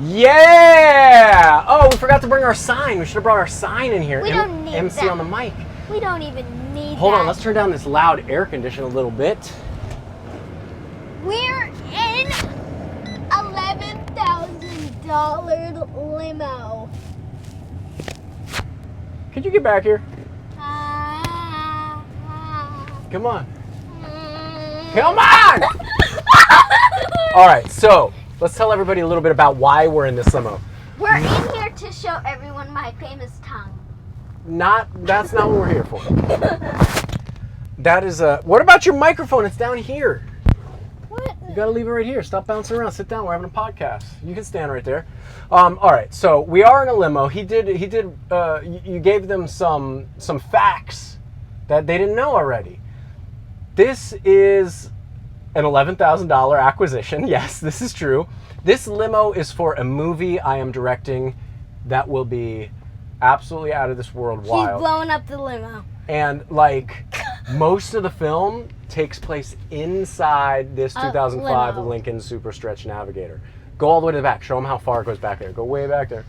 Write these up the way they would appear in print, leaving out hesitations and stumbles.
Yeah! Oh, we forgot to bring our sign. We should have brought our sign in here. We don't need MC that. on the mic. We don't even need Hold that. on, let's turn down this loud air condition a little bit. We're in $11,000 limo. Could you get back here? Come on. Come on! All right, so let's tell everybody a little bit about why we're in this limo. We're in here to show everyone my famous tongue. That's not what we're here for. That is what about your microphone? It's down here. What? You gotta leave it right here. Stop bouncing around. Sit down. We're having a podcast. You can stand right there. All right. So we are in a limo. You gave them some facts that they didn't know already. This is an $11,000 acquisition. Yes, this is true. This limo is for a movie I am directing that will be absolutely out of this world wild. He's blowing up the limo. And like most of the film takes place inside this 2005 limo. Lincoln Super Stretch Navigator. Go all the way to the back. Show them how far it goes back there. Go way back there.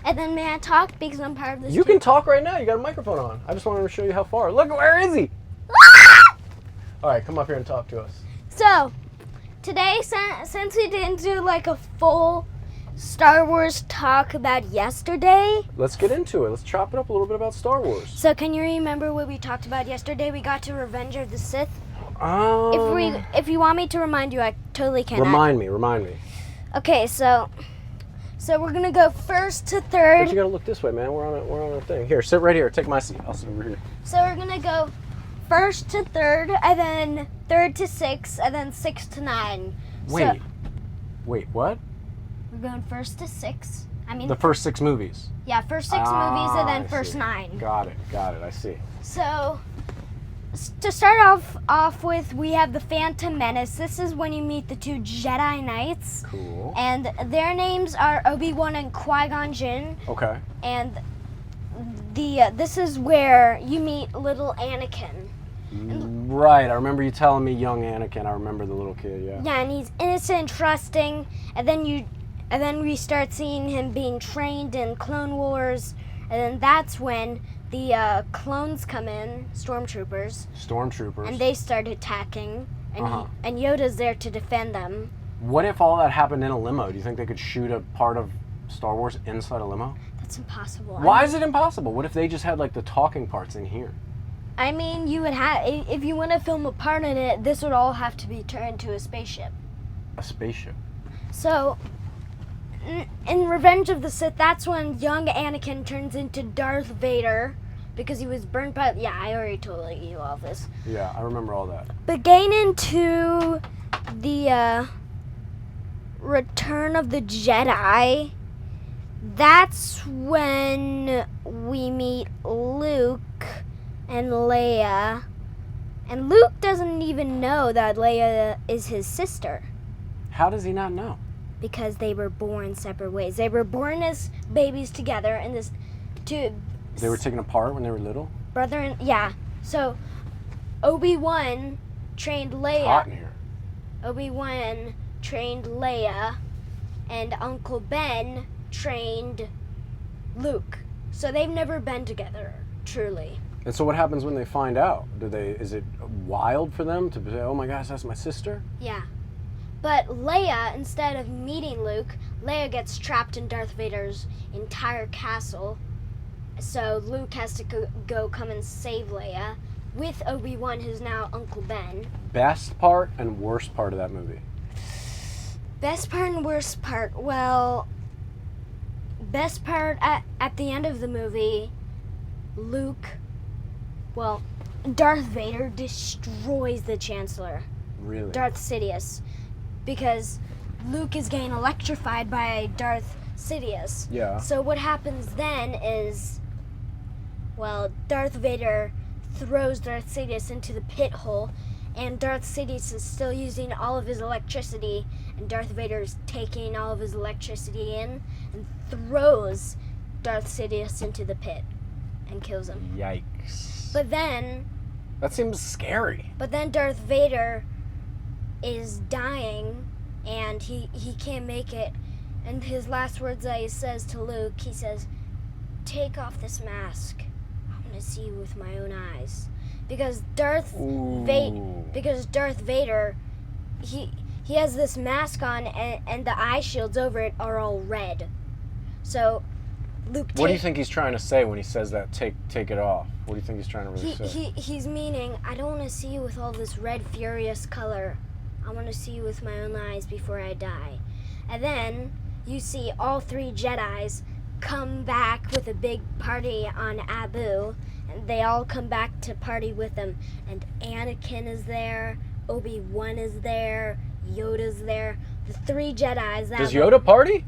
And then may I talk because I'm part of this You team? can talk right now. You got a microphone on. I just wanted to show you how far. Look, where is he? All right, come up here and talk to us. So, today, since we didn't do like a full Star Wars talk about yesterday. Let's get into it. Let's chop it up a little bit about Star Wars. So, can you remember what we talked about yesterday? We got to Revenge of the Sith. If you want me to remind you, I totally can. Remind me. Okay, so we're gonna go first to third. But you gotta look this way, man. We're on a thing. Here, sit right here. Take my seat. I'll sit over here. So we're gonna go first to third, and then third to six, and then six to nine. Wait, what? We're going first to six. I mean, The first 6 movies. yeah, first 6 movies, and then I first see. 9. Got it. I see. So, to start off with, we have the Phantom Menace. This is when you meet the 2 Jedi Knights. Cool. And their names are Obi-Wan and Qui-Gon Jinn. Okay. And this is where you meet little Anakin. Right. I remember you telling me young Anakin. I remember the little kid. Yeah. Yeah, and he's innocent and trusting. And then we start seeing him being trained in Clone Wars. And then that's when the clones come in, stormtroopers. And they start attacking. And Yoda's there to defend them. What if all that happened in a limo? Do you think they could shoot a part of Star Wars inside a limo? That's impossible. Why is it impossible? What if they just had like the talking parts in here? I mean, you would have, if you want to film a part in it, this would all have to be turned into a spaceship. A spaceship. So, in Revenge of the Sith, that's when young Anakin turns into Darth Vader because he was burnt by. Yeah, I already told you all this. Yeah, I remember all that. But getting into the Return of the Jedi, that's when we meet Luke and Leia. And Luke doesn't even know that Leia is his sister. How does he not know? Because they were born separate ways. They were born as babies together, and They were taken apart when they were little? brother and yeah. So Obi-Wan trained Leia. Hot in here. Obi-Wan trained Leia, and Uncle Ben trained Luke. So they've never been together, truly. And so what happens when they find out? Is it wild for them to say, oh my gosh, that's my sister? Yeah. But Leia, instead of meeting Luke, Leia gets trapped in Darth Vader's entire castle. So Luke has to go come and save Leia with Obi-Wan, who's now Uncle Ben. Best part and worst part of that movie? Best part and worst part? Well, best part at the end of the movie, Darth Vader destroys the Chancellor. Really? Darth Sidious. Because Luke is getting electrified by Darth Sidious. Yeah. So what happens then is, Darth Vader throws Darth Sidious into the pit hole, and Darth Sidious is still using all of his electricity, and Darth Vader is taking all of his electricity in and throws Darth Sidious into the pit and kills him. Yikes. But then... That seems scary. But then Darth Vader is dying, and he can't make it, And his last words that he says to Luke, he says, "Take off this mask. I want to see you with my own eyes." Because Darth Vader, he has this mask on, and the eye shields over it are all red. So Luke. What do you think he's trying to say when he says that? Take it off. What do you think he's trying to really say? He's meaning, I don't want to see you with all this red furious color. I want to see you with my own eyes before I die. And then you see all 3 Jedis come back with a big party on Abu, and they all come back to party with them. And Anakin is there, Obi-Wan is there, Yoda's there. The 3 Jedis. Does Yoda party?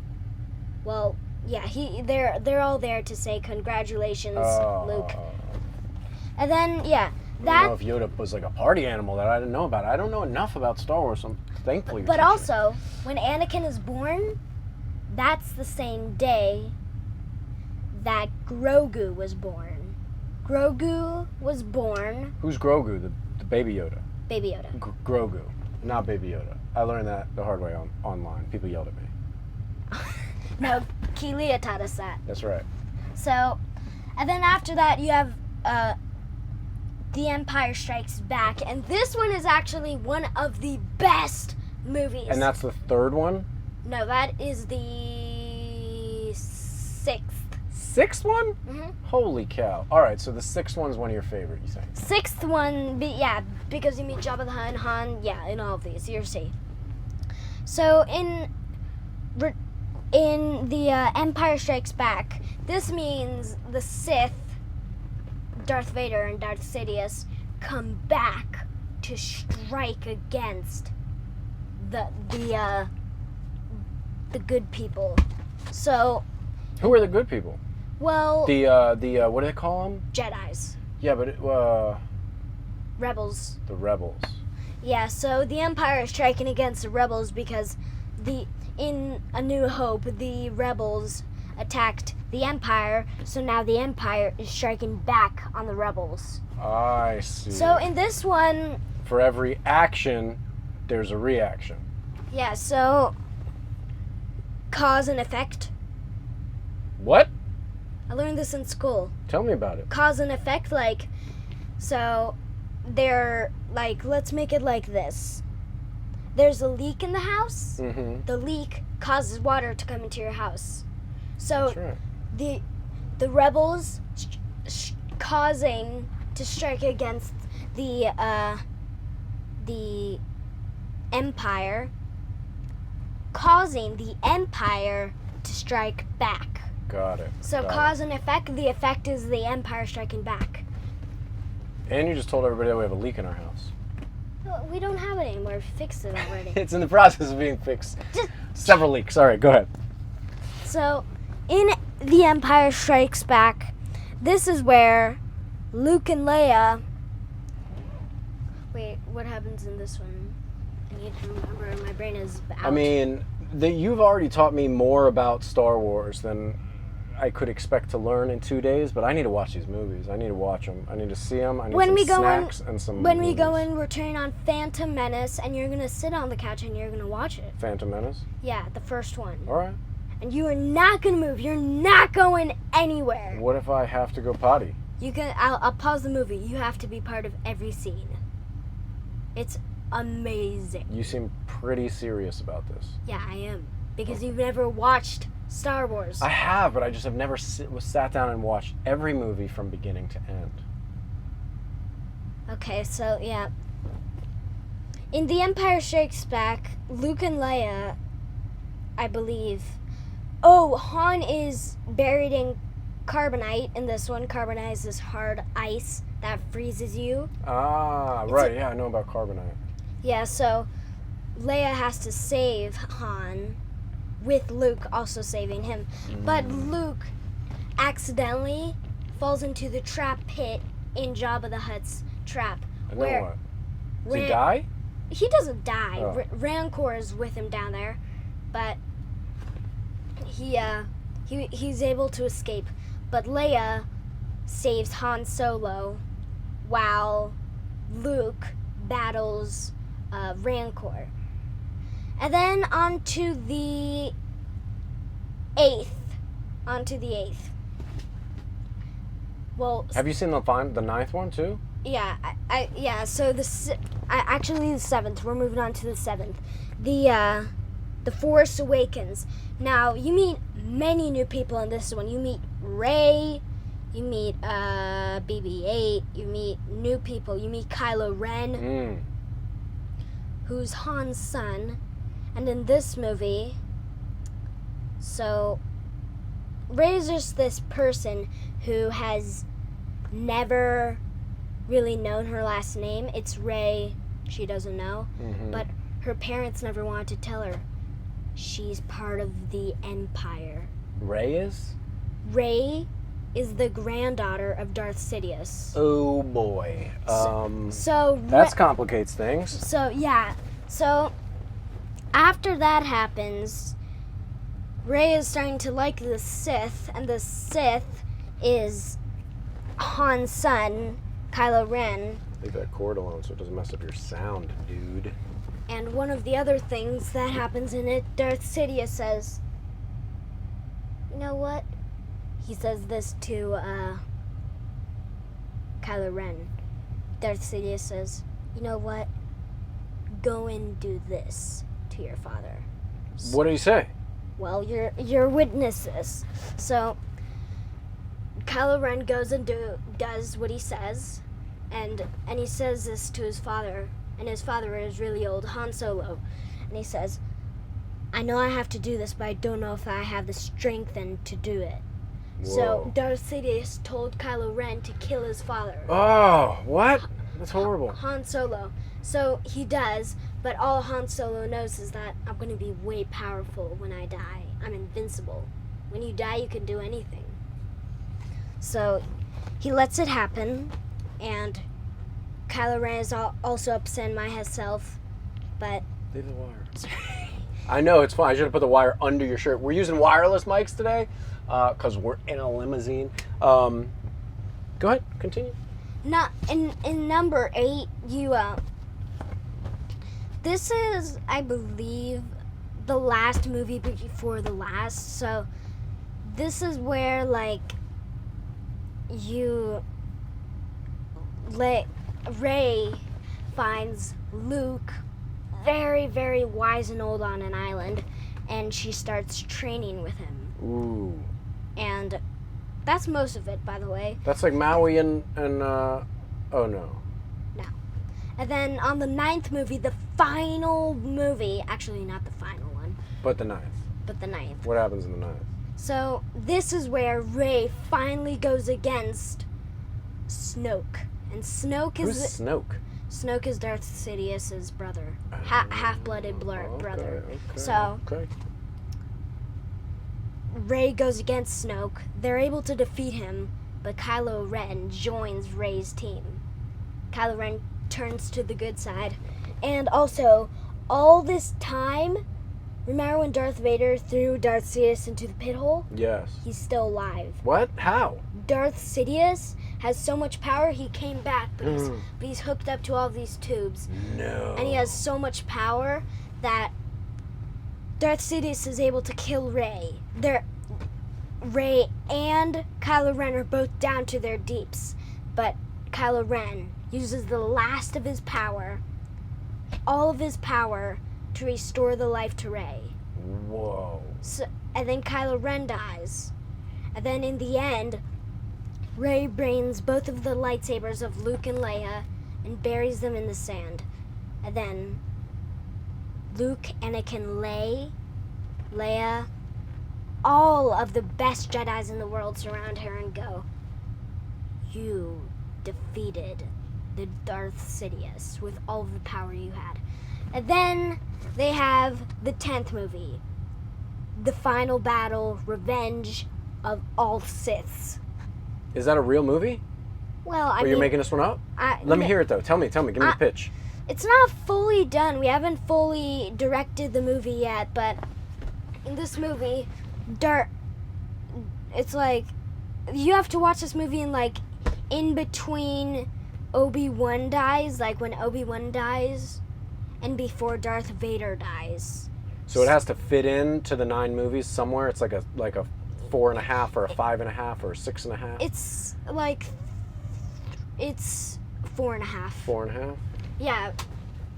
Well, yeah, they're all there to say congratulations, Luke. And then, yeah, I don't know if Yoda was like a party animal that I didn't know about. I don't know enough about Star Wars, so I'm thankful you're But teaching. also, when Anakin is born, that's the same day that Grogu was born. Grogu was born. Who's Grogu? The baby Yoda. Baby Yoda. Grogu, not Baby Yoda. I learned that the hard way online. People yelled at me. No, Keelia taught us that. That's right. So, and then after that, you have The Empire Strikes Back, and this one is actually one of the best movies. And that's the 3rd one? No, that is the 6th. 6th one? Mm-hmm. Holy cow. All right, so the 6th one's one of your favorite, you think? 6th one, because you meet Jabba the Hutt and Han, in all of these, you'll see. So in the Empire Strikes Back, this means the Sith, Darth Vader and Darth Sidious, come back to strike against the good people. So, Who are the good people? well, The what do they call them? Jedis, Yeah, but rebels. the rebels. Yeah, so the Empire is striking against the rebels because in A New Hope, the rebels attacked the Empire, so now the Empire is striking back on the rebels. I see. So in this one, For every action, there's a reaction. yeah, so cause and effect. What? I learned this in school. Tell me about it. Cause and effect, so they're let's make it like this. There's a leak in the house. Mm-hmm. The leak causes water to come into your house. So That's right. the rebels causing to strike against the Empire, causing the Empire to strike back. Got it. So Got cause and effect, the effect is the Empire striking back. it. And you just told everybody that we have a leak in our house. Well, we don't have it anymore. We fixed it already. It's in the process of being fixed. Several leaks. All right, go ahead. So, in The Empire Strikes Back, this is where Luke and Leia... Wait, what happens in this one? I need to remember. My brain is out. I mean, you've already taught me more about Star Wars than I could expect to learn in 2 days, but I need to watch these movies. I need to watch them. I need to see them. I need some snacks and some When movies. we go in, we're turning on Phantom Menace, and you're going to sit on the couch and you're going to watch it. Phantom Menace? Yeah, the first one. All right. And you are not going to move. You're not going anywhere. What if I have to go potty? I'll pause the movie. You have to be part of every scene. It's amazing. You seem pretty serious about this. Yeah, I am. Because you've never watched Star Wars. I have, but I just have never sat down and watched every movie from beginning to end. Okay, so yeah. In The Empire Strikes Back, Luke and Leia, I believe. Oh, Han is buried in carbonite in this one. Carbonite is this hard ice that freezes you. Ah, right. Yeah, I know about carbonite. Yeah, so Leia has to save Han, with Luke also saving him. But Luke accidentally falls into the trap pit in Jabba the Hutt's trap. And then what? Does he Ran- die? He doesn't die. Oh. Rancor is with him down there, but he's able to escape. But Leia saves Han Solo while Luke battles Rancor. And then on to the 8th. On to the 8th. Well, Have you seen the 9th one too? yeah, yeah. So actually the 7th. We're moving on to the 7th. The Force Awakens. Now you meet many new people in this one. You meet Rey. You meet BB-8. You meet new people. You meet Kylo Ren, who's Han's son. And in this movie, so Rey's just this person who has never really known her last name. It's Rey. She doesn't know. But her parents never wanted to tell her. She's part of the Empire. Rey is? Rey is the granddaughter of Darth Sidious. Oh boy. So that complicates things. So yeah. So after that happens, Rey is starting to like the Sith, and the Sith is Han's son, Kylo Ren. Leave that cord alone so it doesn't mess up your sound, dude. And one of the other things that happens in it, Darth Sidious says, you know what? He says this to Kylo Ren. Darth Sidious says, you know what? Go and do this to your father. What did he say? Well, you're witnesses. So Kylo Ren goes and does what he says, and he says this to his father, and his father is really old, Han Solo, and he says, I know I have to do this, but I don't know if I have the strength and to do it. Whoa. So Darth Sidious told Kylo Ren to kill his father. Oh, what? That's horrible. Han Solo. So he does, but all Han Solo knows is that I'm going to be way powerful when I die. I'm invincible. When you die, you can do anything. So he lets it happen, and Kylo Ren is also upset by himself, but... Leave the wire. I know, it's fine. I should have put the wire under your shirt. We're using wireless mics today because we're in a limousine. Go ahead, continue. Not in number 8, this is, I believe, the last movie before the last. So this is where Rey finds Luke very, very wise and old on an island, and she starts training with him. Ooh. And that's most of it, by the way. That's like Maui and oh no. No. And then on the 9th movie, the final movie, actually not the final one, But the 9th. but the 9th. What happens in the 9th? So this is where Rey finally goes against Snoke. And Snoke is... Who's Snoke? Snoke is Darth Sidious's brother. Half-blooded brother. Okay, So... Okay. Rey goes against Snoke. They're able to defeat him, but Kylo Ren joins Rey's team. Kylo Ren turns to the good side. And also, all this time, remember when Darth Vader threw Darth Sidious into the pit hole? Yes. He's still alive. What? How? Darth Sidious has so much power, he came back, but he's hooked up to all these tubes. No. And he has so much power that Darth Sidious is able to kill Rey. Rey and Kylo Ren are both down to their deeps, but Kylo Ren uses the last of his power, all of his power, to restore the life to Rey. Whoa. So, and then Kylo Ren dies. And then in the end, Rey brings both of the lightsabers of Luke and Leia and buries them in the sand. And then Luke, Anakin, Leia, all of the best Jedis in the world surround her and go, you defeated the Darth Sidious with all of the power you had. And then they have the 10th movie, the final battle, Revenge of all Siths. Is that a real movie? Well, I Or mean... you're making this one up? Let me hear it, though. Tell me. Give me the pitch. It's not fully done. We haven't fully directed the movie yet, but in this movie, it's like... You have to watch this movie in between Obi-Wan dies, like when Obi-Wan dies, and before Darth Vader dies. So it has to fit into the 9 movies somewhere. It's like a 4.5 or a 5.5 or a 6.5. It's like it's 4.5. 4.5. Yeah.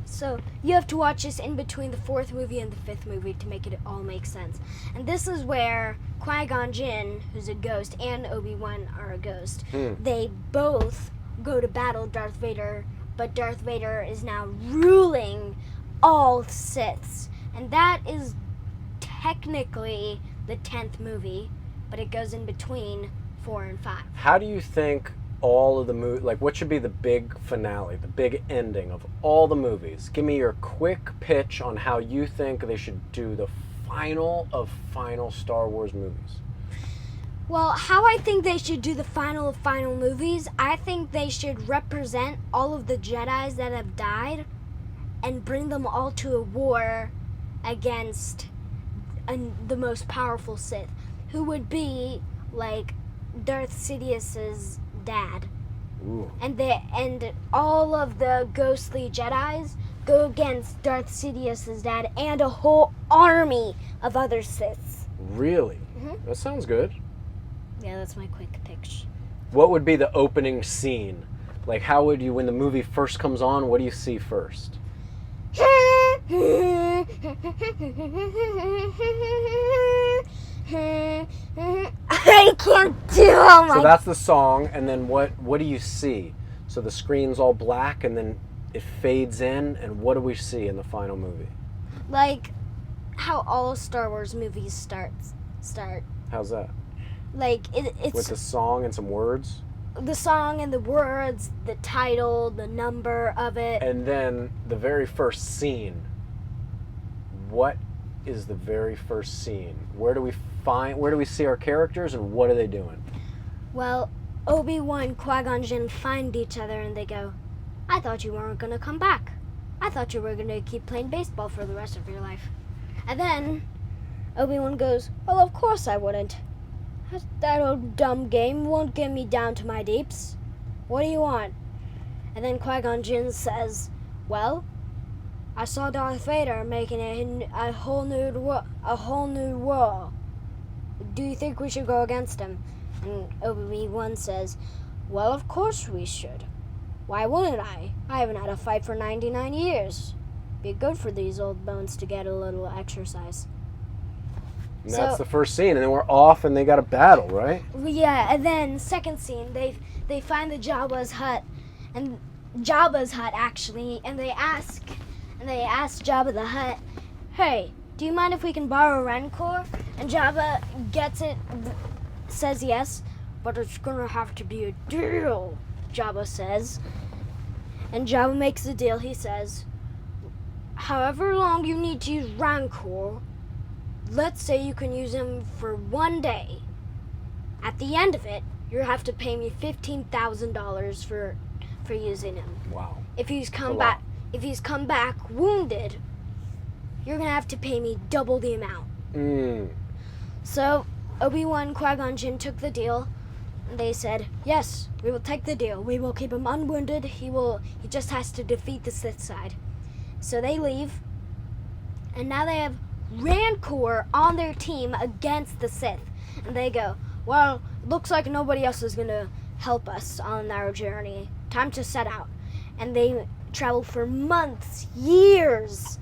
So you have to watch this in between the 4th movie and the 5th movie to make it all make sense. And this is where Qui-Gon Jinn, who's a ghost, and Obi-Wan are a ghost. They both go to battle Darth Vader, but Darth Vader is now ruling all Siths. And that is technically the 10th movie, but it goes in between 4 and 5. How do you think all of the what should be the big finale, the big ending of all the movies? Give me your quick pitch on how you think they should do the final of final Star Wars movies. Well, how I think they should do the final of final movies, I think they should represent all of the Jedis that have died and bring them all to a war against the most powerful Sith, who would be like Darth Sidious's dad. Ooh. And all of the ghostly Jedis go against Darth Sidious's dad and a whole army of other Siths. Really? That sounds good. Yeah, that's my quick pitch. What would be the opening scene? Like, how would you, when the movie first comes on, what do you see first? I can't do it. So that's the song, and then what do you see? So the screen's all black, and then it fades in, and what do we see in the final movie? Like how all Star Wars movies start. How's that? Like it's with the song and some words? The song and the words, the title, the number of it. And then the very first scene. What is the very first scene? Where do we see our characters, and what are they doing? Well, Obi-Wan, Qui-Gon Jinn find each other and they go, I thought you weren't going to come back. I thought you were going to keep playing baseball for the rest of your life. And then Obi-Wan goes, well, of course I wouldn't. That old dumb game won't get me down to my deeps. What do you want? And then Qui-Gon Jinn says, well, I saw Darth Vader making a whole new world. Do you think we should go against him? And Obi-Wan says, well, of course we should. Why wouldn't I? I haven't had a fight for 99 years. Be good for these old bones to get a little exercise. And that's the first scene, and then we're off, and they got a battle, right? Yeah, and then second scene, they find the Jabba's hut, actually, and they ask Jabba the Hutt, hey, do you mind if we can borrow Rancor? And Jabba gets it, says yes, but it's gonna have to be a deal, Jabba says. And Jabba makes the deal. He says, however long you need to use Rancor, let's say you can use him for 1 day. At the end of it, you have to pay me $15,000 for using him. Wow. If he's come back wounded, you're gonna have to pay me double the amount. So Obi-Wan, Qui-Gon Jinn took the deal. And they said, yes, we will take the deal. We will keep him unwounded. He just has to defeat the Sith side. So they leave, and now they have Rancor on their team against the Sith. And they go, well, looks like nobody else is going to help us on our journey. Time to set out. And they travel for months, years,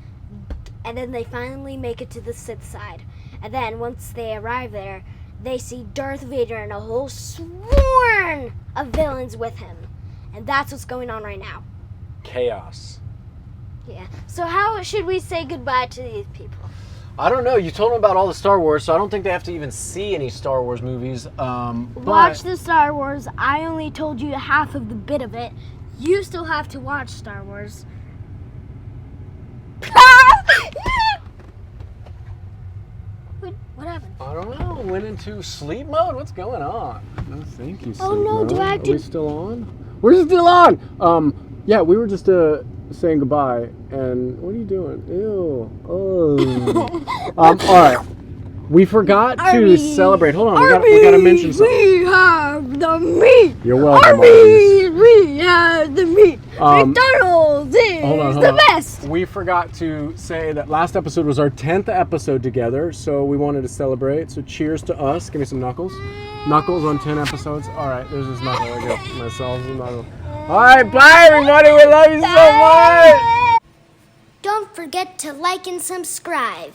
and then they finally make it to the Sith side. And then once they arrive there, they see Darth Vader and a whole swarm of villains with him. And that's what's going on right now. Chaos. Yeah. So how should we say goodbye to these people? I don't know. You told them about all the Star Wars, so I don't think they have to even see any Star Wars movies. Watch the Star Wars. I only told you half of the bit of it. You still have to watch Star Wars. What happened? I don't know. Went into sleep mode? What's going on? No, thank you, sleep Oh no, mode. do I have to... Are we still on? We're still on! Yeah, we were just saying goodbye, and what are you doing? Ew. Oh. Alright. We forgot to celebrate. Hold on, we gotta mention something. We have the meat! You're welcome, Arby's! We have the meat! McDonald's is the best. We forgot to say that last episode was our 10th episode together, so we wanted to celebrate. So cheers to us. Give me some knuckles. Knuckles on 10 episodes. All right, there's this knuckle. I got myself a knuckle. All right, bye everybody. We love you so much. Don't forget to like and subscribe.